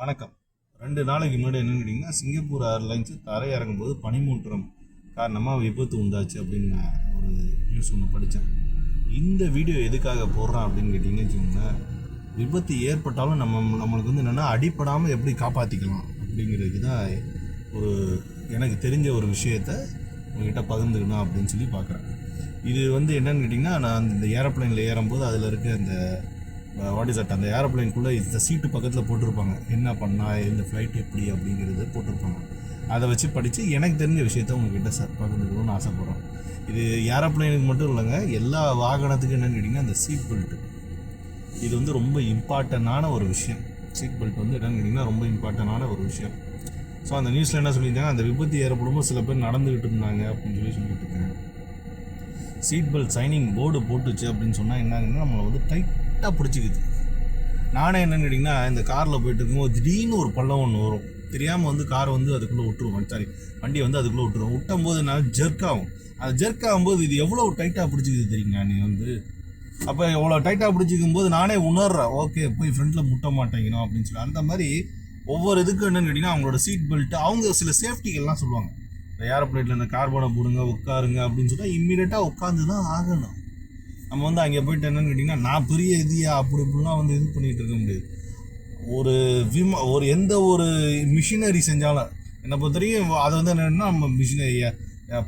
வணக்கம். 2 நாளைக்கு முன்னாடி என்னன்னு கேட்டிங்கன்னா, சிங்கப்பூர் ஏர்லைன்ஸ் தரை இறங்கும்போது பனிமூட்டம் காரணமாக விபத்து உண்டாச்சு அப்படின்னு நான் ஒரு நியூஸ் ஒன்று படித்தேன். இந்த வீடியோ எதுக்காக போடுறேன் அப்படின்னு கேட்டிங்கன்னு வச்சுக்கோங்களேன், விபத்து ஏற்பட்டாலும் நம்மளுக்கு வந்து என்னென்னா அடிப்படாமல் எப்படி காப்பாற்றிக்கலாம் அப்படிங்கிறதுக்கு தான் ஒரு எனக்கு தெரிஞ்ச ஒரு விஷயத்தை உங்ககிட்ட பகிர்ந்துக்கணும் அப்படின்னு சொல்லி பார்க்குறேன். இது வந்து என்னென்னு கேட்டிங்கன்னா, நான் இந்த ஏரோப்ளைனில் ஏறும்போது அதில் இருக்க அந்த வாட் இஸ் அட் அந்த ஏரோப்ளைனுக்குள்ளே இந்த சீட்டு பக்கத்தில் போட்டிருப்பாங்க, என்ன பண்ணால் இந்த ஃப்ளைட் எப்படி அப்படிங்கிறது போட்டிருப்பாங்க. அதை வச்சு படித்து எனக்கு தெரிஞ்ச விஷயத்த உங்ககிட்ட பகிர்ந்துக்கணும்னு ஆசைப்பட்றோம். இது ஏரோப்ளைனுக்கு மட்டும் இல்லைங்க, எல்லா வாகனத்துக்கும் என்னென்னு கேட்டிங்கன்னா அந்த சீட் பெல்ட்டு இது வந்து ரொம்ப இம்பார்ட்டண்டான ஒரு விஷயம். சீட் பெல்ட் வந்து என்னென்னு கேட்டிங்கன்னா ரொம்ப இம்பார்ட்டண்டான ஒரு விஷயம். ஸோ அந்த நியூஸில் என்ன சொல்லியிருந்தாங்க, அந்த விபத்து ஏற்படும்போது சில பேர் நடந்துக்கிட்டு இருந்தாங்க அப்படின்னு சொல்லிட்டு இருக்காங்க. சீட் பெல்ட் சைனிங் போர்டு போட்டுச்சு அப்படின்னு சொன்னால் என்னங்கன்னா நம்மளை வந்து டைட்டாக பிடிச்சிக்குது. நானே என்னென்னு கேட்டிங்கன்னா, இந்த காரில் போயிட்டு இருக்கும்போது திடீர்னு ஒரு பள்ளம் ஒன்று வரும், தெரியாமல் வந்து காரை வந்து அதுக்குள்ளே விட்டுருவோம், சாரி வண்டியை வந்து அதுக்குள்ளே விட்டுருவோம். விட்டும்போது நான் ஜெர்க் ஆகும். அது ஜெர்க் ஆகும்போது இது எவ்வளோ டைட்டாக பிடிச்சிக்குது தெரியுங்க. நீ வந்து அப்போ எவ்வளோ டைட்டாக பிடிச்சிக்கும் போது நானே உணர்றேன், ஓகே போய் ஃப்ரண்ட்டில் முட்ட மாட்டேங்கிறோம் அப்படின்னு சொல்லி. அந்த மாதிரி ஒவ்வொரு இதுக்கும் என்னென்னு கேட்டிங்கன்னா அவங்களோட சீட் பெல்ட்டு அவங்க சில சேஃப்டிகள்லாம் சொல்லுவாங்க. இந்த ஏரோப்ளைனில் இந்த கார்பனை போடுங்க உட்காருங்க அப்படின்னு சொன்னால் இம்மீடியட்டாக உட்காந்து தான் ஆகணும். நம்ம வந்து அங்கே போயிட்டு என்னென்னு கேட்டிங்கன்னா நான் பெரிய இதையா அப்படி இப்படிலாம் வந்து இது பண்ணிகிட்டு இருக்க முடியாது. ஒரு எந்த ஒரு மிஷினரி செஞ்சாலும் என்னை பொறுத்த வரைக்கும் அது வந்து என்னென்னா நம்ம மிஷினரி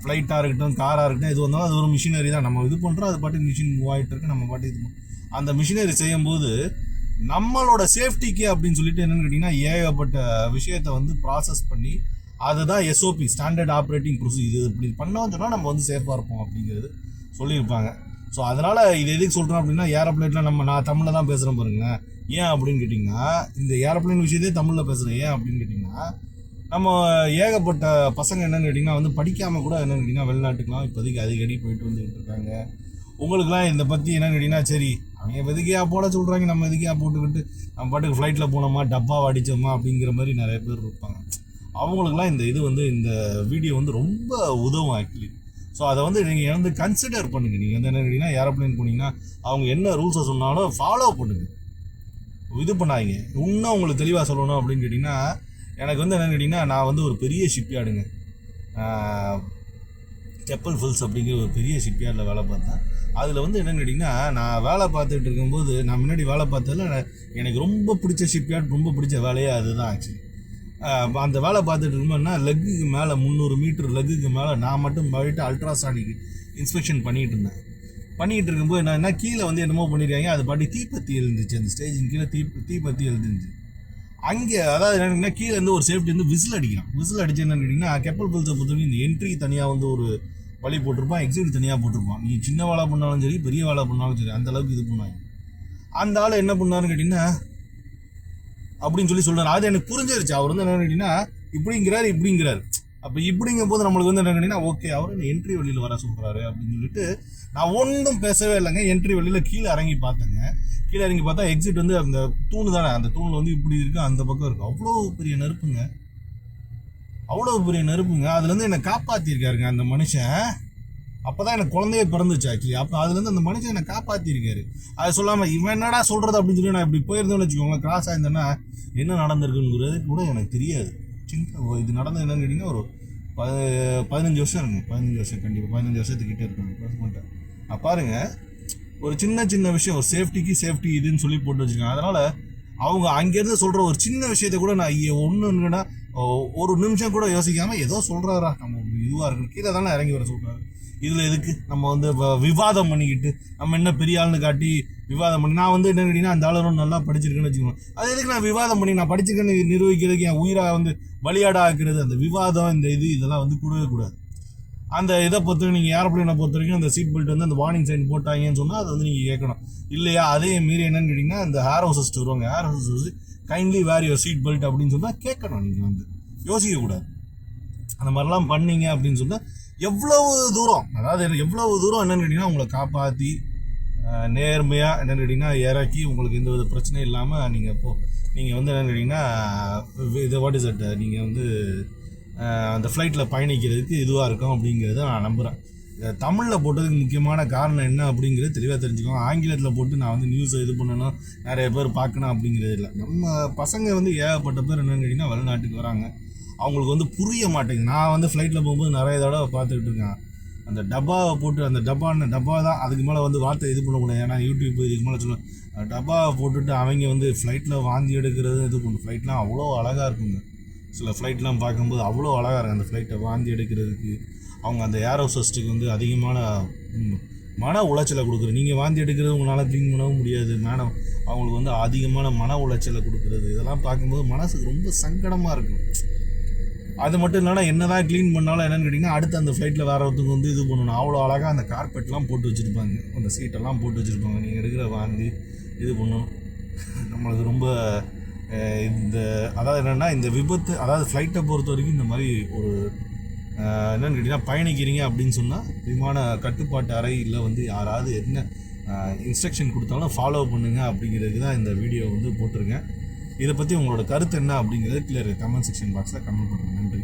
ஃப்ளைட்டாக இருக்கட்டும் காராக இருக்கட்டும் எது வந்தாலும் அது ஒரு மிஷினரி தான். நம்ம இது பண்ணுறோம், அது பாட்டுக்கு மிஷின் மூவ் ஆகிட்டு இருக்கு, நம்ம பாட்டு இது அந்த மிஷினரி செய்யும்போது நம்மளோட சேஃப்டிக்கு அப்படின்னு சொல்லிட்டு என்னென்னு கேட்டிங்கன்னா ஏகப்பட்ட விஷயத்தை வந்து ப்ராசஸ் பண்ணி அதுதான் எஸ்ஓபி ஸ்டாண்டர்ட் ஆப்ரேட்டிங் ப்ரொசீஜர். இது இப்படி பண்ணோம்னு சொன்னால் நம்ம வந்து சேஃபாக இருப்போம் அப்படிங்கிறது சொல்லியிருப்பாங்க. ஸோ அதனால் இது எதுக்கு சொல்கிறோம் அப்படின்னா, ஏரோப்ளைனில் நான் தமிழில் தான் பேசுகிறேன் பாருங்க. ஏன் அப்படின்னு கேட்டிங்கன்னா, இந்த ஏரோப்ளைன் விஷயத்தையே தமிழில் பேசுகிறேன். ஏன் அப்படின்னு கேட்டிங்கன்னா, நம்ம ஏகப்பட்ட பசங்க என்னென்னு கேட்டிங்கன்னா வந்து படிக்காமல் கூட என்னென்னு கேட்டிங்கன்னா வெளிநாட்டுக்கெலாம் இப்போதைக்கு அடிக்கடி போயிட்டு வந்துட்டு இருக்காங்க. உங்களுக்குலாம் இதை பற்றி என்னென்னு கேட்டிங்கன்னா, சரி அவங்க எதுக்கையா போட சொல்கிறாங்க, நம்ம எதுக்கையா போட்டுக்கிட்டு நம்ம பாட்டுக்கு ஃப்ளைட்டில் போனோமா டப்பாவை அடித்தோமா அப்படிங்கிற மாதிரி நிறைய பேர் இருப்பாங்க. அவங்களுக்குலாம் இந்த இது வந்து இந்த வீடியோ வந்து ரொம்ப உதவும் ஆக்சுவலி. ஸோ அதை வந்து நீங்கள் வந்து கன்சிடர் பண்ணுங்கள். நீங்கள் வந்து என்ன கேட்டிங்கன்னா ஏரோப்ளைன் போனீங்கன்னா அவங்க என்ன ரூல்ஸை சொன்னாலும் ஃபாலோ பண்ணுங்கள், இது பண்ணாதீங்க. இன்னும் உங்களுக்கு தெளிவாக சொல்லணும் அப்படின்னு கேட்டிங்கன்னா, எனக்கு வந்து என்னென்னு கேட்டிங்கன்னா நான் வந்து ஒரு பெரிய ஷிப்யார்டுங்க, செப்பல் ஃபில்ஸ் அப்படிங்கிற ஒரு பெரிய ஷிப்யார்டில் வேலை பார்த்தேன். அதில் வந்து என்னென்னு கேட்டிங்கன்னா நான் வேலை பார்த்துட்டு இருக்கும்போது நான் முன்னாடி வேலை பார்த்ததில் எனக்கு ரொம்ப பிடிச்ச ஷிப்யார்ட், ரொம்ப பிடிச்ச வேலையே அதுதான் ஆக்சுவலி. அந்த வேலை பார்த்துட்டு இருக்கும்போதுனா லெக்குக்கு மேலே 300 மீட்டர் லெக்குக்கு மேலே நான் மட்டும் போயிட்டு அல்ட்ராசானிக் இன்ஸ்பெக்ஷன் பண்ணிகிட்டு இருக்கும்போது என்ன கீழே வந்து என்னமோ பண்ணியிருக்காங்க, அது பாட்டி தீப்பத்தி எழுந்துச்சு. அந்த ஸ்டேஜின் கீழே தீப்பத்தி எழுந்துச்சு. அங்கே அதாவது என்னென்னா கீழே இருந்து ஒரு சேஃப்டி வந்து விசில் அடிச்சு என்னென்னு கேட்டிங்கன்னா கெப்பல் ஃபில்ஸை பொறுத்தவரைக்கும் இந்த என்ட்ரி தனியாக வந்து ஒரு வழி போட்டிருப்பான், எக்ஸிட் தனியாக போட்டிருப்பான். நீ சின்ன வேலை பண்ணாலும் சரி பெரிய வேலை பண்ணாலும் சரி அந்தளவுக்கு இது பண்ணாங்க. அந்த ஆள் என்ன பண்ணாருன்னு கேட்டிங்கன்னா அப்படின்னு சொல்லி சொல்கிறார். அது எனக்கு புரிஞ்சிருச்சு. அவர் வந்து என்ன கேட்டிங்கன்னா இப்படிங்கிறாரு. அப்போ இப்படிங்கும் போது நம்மளுக்கு வந்து என்ன கேட்டிங்கன்னா ஓகே அவர் என்ன என்ட்ரி வழியில் வர சொல்கிறாரு அப்படின்னு சொல்லிட்டு நான் ஒன்றும் பேசவே இல்லைங்க. என்ட்ரி வழியில் கீழே இறங்கி பார்த்தேங்க. கீழே இறங்கி பார்த்தா எக்ஸிட் வந்து அந்த தூணு தானே, அந்த தூணில் வந்து இப்படி இருக்குது, அந்த பக்கம் இருக்குது. அவ்வளோ பெரிய நெருப்புங்க. அதுலேருந்து என்னை காப்பாற்றிருக்காருங்க அந்த மனுஷன். அப்போ தான் எனக்கு குழந்தையே பிறந்துச்சு ஆக்சுவலி. அப்போ அதுலேருந்து அந்த மனுஷன் என்னை காப்பாற்றிருக்காரு. அதை சொல்லாமல் இவன் என்னடா சொல்கிறது அப்படின்னு சொல்லி நான் இப்படி போயிருந்தேன்னு வச்சுக்கோங்க, கிராஸ் ஆயிருந்தேன்னா என்ன நடந்திருக்குங்கிறது கூட எனக்கு தெரியாது. இது நடந்தது என்னன்னு கேட்டிங்கன்னா ஒரு 15 வருஷம் இருக்குங்க. 15 வருஷம் கண்டிப்பாக 15 வருஷத்துக்கிட்டே இருக்குங்க. பாருங்கள், ஒரு சின்ன விஷயம், ஒரு சேஃப்டி இதுன்னு சொல்லி போட்டு வச்சுருக்காங்க. அதனால் அவங்க அங்கேருந்து சொல்கிற ஒரு சின்ன விஷயத்த கூட நான் ஒன்றுன்னா ஒரு நிமிஷம் கூட யோசிக்காமல் ஏதோ சொல்கிறாரா நம்ம இதுவாக இருக்கு கீழே தானே இறங்கி வர சொல்கிறாரு. இதில் எதுக்கு நம்ம வந்து விவாதம் பண்ணிக்கிட்டு நம்ம என்ன பெரிய ஆள்னு காட்டி விவாதம் பண்ணி நான் வந்து என்ன கேட்டிங்கன்னா அந்த ஆளுநரும் நல்லா படிச்சிருக்கேன்னு வச்சுக்கோங்க. அது எதுக்கு நான் விவாதம் பண்ணி நான் படிச்சிருக்கேன்னு நிரூபிக்கிறதுக்கு என் உயிராக வந்து பலியாடா ஆக்குறது. அந்த விவாதம் இந்த இதெல்லாம் வந்து கூடவே கூடாது. அந்த இதை பொறுத்தவரைக்கும் நீங்கள் ஏரோப்ளைனை பொறுத்த வரைக்கும் அந்த சீட் பெல்ட் வந்து அந்த வார்னிங் சைன் போட்டாங்கன்னு சொன்னால் அதை வந்து நீங்கள் கேட்கணும். இல்லையா அதே மீறி என்னன்னு கேட்டிங்கன்னா அந்த ஏர் ஹோஸ்டஸ் வருவாங்க, air hostess kindly wear your seat belt அப்படின்னு சொன்னால் கேட்கணும். நீங்கள் வந்து யோசிக்கக்கூடாது. அந்த மாதிரிலாம் பண்ணீங்க அப்படின்னு சொன்னால் எவ்வளவு தூரம் என்னென்னு கேட்டிங்கன்னா உங்களை காப்பாற்றி நேர்மையாக என்னென்னு கேட்டிங்கன்னா இறக்கி உங்களுக்கு எந்த வித பிரச்சனையும் இல்லாமல் நீங்கள் வந்து என்னென்னு கேட்டிங்கன்னா இது வாட் இஸ் இட் நீங்கள் வந்து அந்த ஃப்ளைட்டில் பயணிக்கிறதுக்கு இதுவாக இருக்கும் அப்படிங்கிறத நான் நம்புகிறேன். தமிழில் போட்டதுக்கு முக்கியமான காரணம் என்ன அப்படிங்கிறது தெளிவாக தெரிஞ்சுக்கோங்க. ஆங்கிலத்தில் போட்டு நான் வந்து நியூஸை இது பண்ணணும், நிறைய பேர் பார்க்கணும் அப்படிங்கிறது இல்லை. நம்ம பசங்க வந்து ஏகப்பட்ட பேர் என்னென்னு கேட்டிங்கன்னா வெளிநாட்டுக்கு வராங்க, அவங்களுக்கு வந்து புரிய மாட்டேங்குது. நான் வந்து ஃப்ளைட்டில் போகும்போது நிறைய தடவை பார்த்துக்கிட்டு இருக்கேன். அந்த டப்பாவை போட்டு அந்த டப்பா தான் அதுக்கு மேலே வந்து வார்த்தை இது பண்ணக்கூடாது. ஏன்னா யூடியூப் இதுக்கு மேலே சொல்லுவேன், டப்பாவை போட்டுட்டு அவங்க வந்து ஃப்ளைட்டில் வாந்தி எடுக்கிறது இது பண்ணும். ஃப்ளைட்லாம் அவ்வளோ அழகாக இருக்குங்க. சில ஃப்ளைட்லாம் பார்க்கும்போது அவ்வளோ அழகாக இருக்கும். அந்த ஃப்ளைட்டை வாந்தி எடுக்கிறதுக்கு அவங்க அந்த ஏர் ஹோஸ்டஸ்ட்டுக்கு வந்து அதிகமான மன உளைச்சலை கொடுக்குறது. நீங்கள் வாந்தி எடுக்கிறது உங்களால் க்ளீன் பண்ணவும் முடியாது, மேடம் அவங்களுக்கு வந்து அதிகமான மன உளைச்சலை கொடுக்குறது. இதெல்லாம் பார்க்கும்போது மனசுக்கு ரொம்ப சங்கடமாக இருக்கும். அது மட்டும் இல்லைனா என்ன தான் க்ளீன் பண்ணாலும் என்னென்னு கேட்டிங்கன்னா அடுத்து அந்த ஃப்ளைட்டில் வேறு ஒருத்தவங்க வந்து இது பண்ணணும். அவ்வளோ அழகாக அந்த கார்பெட்லாம் போட்டு வச்சுருப்பாங்க, அந்த சீட்டெல்லாம் போட்டு வச்சுருப்பாங்க. நீங்கள் எடுக்கிற வாந்தி இது பண்ணணும். நம்மளுக்கு ரொம்ப இந்த அதாவது என்னென்னா இந்த விபத்து, அதாவது ஃப்ளைட்டை பொறுத்த வரைக்கும் இந்த மாதிரி ஒரு என்னென்னு கேட்டிங்கன்னா பயணிக்கிறீங்க அப்படின்னு சொன்னால் விமான கட்டுப்பாட்டு அறையில் வந்து யாராவது என்ன இன்ஸ்ட்ரக்ஷன் கொடுத்தாலும் ஃபாலோ பண்ணுங்கள் அப்படிங்கிறதுக்கு தான் இந்த வீடியோ வந்து போட்டிருக்கேன். இதை பற்றி உங்களோட கருத்து என்ன அப்படிங்கிறது கீழே கமெண்ட் செக்ஷன் பாக்ஸில் கமெண்ட் பண்ணுங்கள். நன்றி.